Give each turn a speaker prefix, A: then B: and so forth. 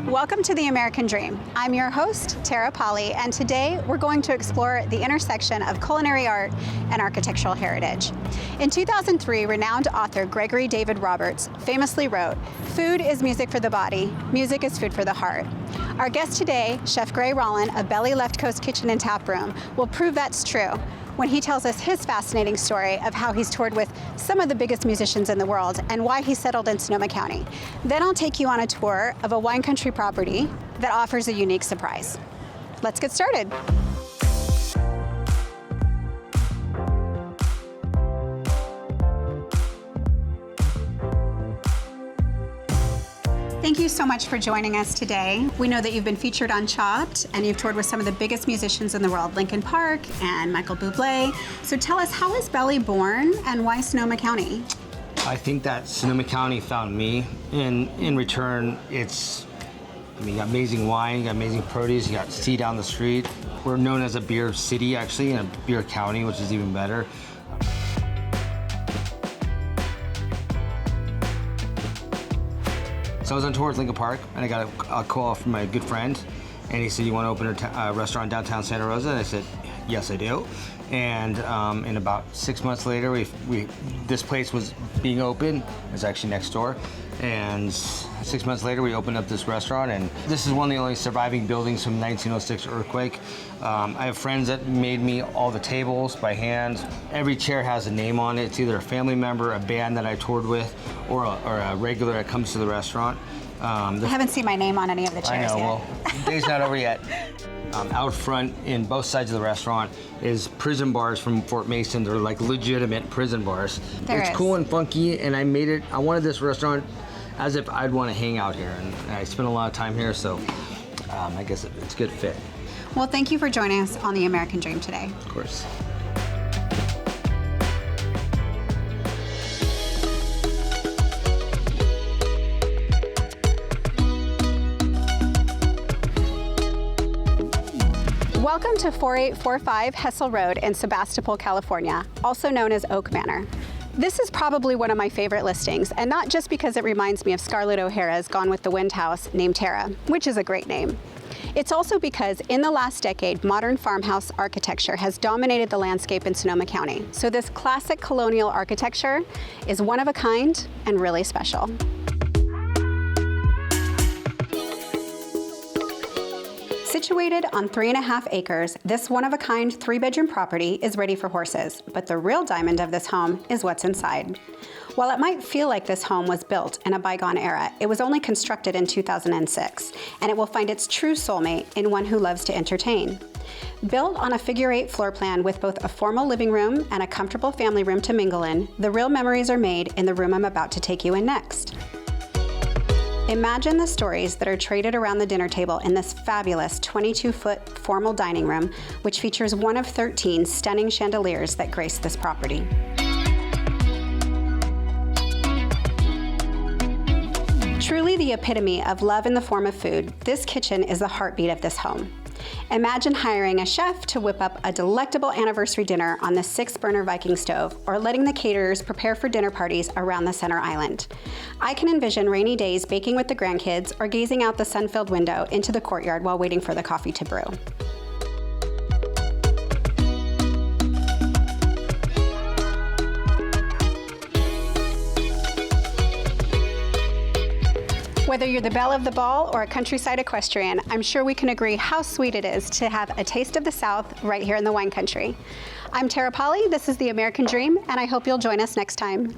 A: Welcome to the American Dream. I'm your host, Tara Polley, and today we're going to explore the intersection of culinary art and architectural heritage. In 2003, renowned author Gregory David Roberts famously wrote, "Food is music for the body, music is food for the heart." Our guest today, Chef Gray Rollin of Belly Left Coast Kitchen and Tap Room, will prove that's true when he tells us his fascinating story of how he's toured with some of the biggest musicians in the world and why he settled in Sonoma County. Then I'll take you on a tour of a wine country property that offers a unique surprise. Let's get started. Thank you so much for joining us today. We know that you've been featured on Chopped and you've toured with some of the biggest musicians in the world, Linkin Park and Michael Bublé. So tell us, how was Belly born and why Sonoma County?
B: I think that Sonoma County found me. In return, you got amazing wine, you got amazing produce, you got sea down the street. We're known as a beer city, actually, and a beer county, which is even better. So I was on tour with Linkin Park, and I got a call from my good friend, and he said, "You want to open a restaurant downtown Santa Rosa?" And I said, "Yes, I do." And in about 6 months later, this place was being opened. It was actually next door. And 6 months later, we opened up this restaurant, and this is one of the only surviving buildings from 1906 earthquake. I have friends that made me all the tables by hand. Every chair has a name on it. It's either a family member, a band that I toured with, or a regular that comes to the restaurant.
A: I haven't seen my name on any of the chairs
B: I know,
A: yet.
B: well, the day's not over yet. Out front in both sides of the restaurant is prison bars from Fort Mason. They're like legitimate prison bars. It's cool and funky, and I wanted this restaurant as if I'd want to hang out here, and I spent a lot of time here, so I guess it's a good fit.
A: Well, thank you for joining us on the American Dream today.
B: Of course.
A: Welcome to 4845 Hessel Road in Sebastopol, California, also known as Oak Manor. This is probably one of my favorite listings, and not just because it reminds me of Scarlett O'Hara's Gone with the Wind house named Tara, which is a great name. It's also because in the last decade, modern farmhouse architecture has dominated the landscape in Sonoma County. So this classic colonial architecture is one of a kind and really special. Situated on 3.5 acres, this one-of-a-kind 3-bedroom property is ready for horses, but the real diamond of this home is what's inside. While it might feel like this home was built in a bygone era, it was only constructed in 2006, and it will find its true soulmate in one who loves to entertain. Built on a figure-8 floor plan with both a formal living room and a comfortable family room to mingle in, the real memories are made in the room I'm about to take you in next. Imagine the stories that are traded around the dinner table in this fabulous 22-foot formal dining room, which features one of 13 stunning chandeliers that grace this property. Truly the epitome of love in the form of food, this kitchen is the heartbeat of this home. Imagine hiring a chef to whip up a delectable anniversary dinner on the 6-burner Viking stove, or letting the caterers prepare for dinner parties around the center island. I can envision rainy days baking with the grandkids or gazing out the sun-filled window into the courtyard while waiting for the coffee to brew. Whether you're the belle of the ball or a countryside equestrian, I'm sure we can agree how sweet it is to have a taste of the South right here in the wine country. I'm Tara Polley, this is the American Dream, and I hope you'll join us next time.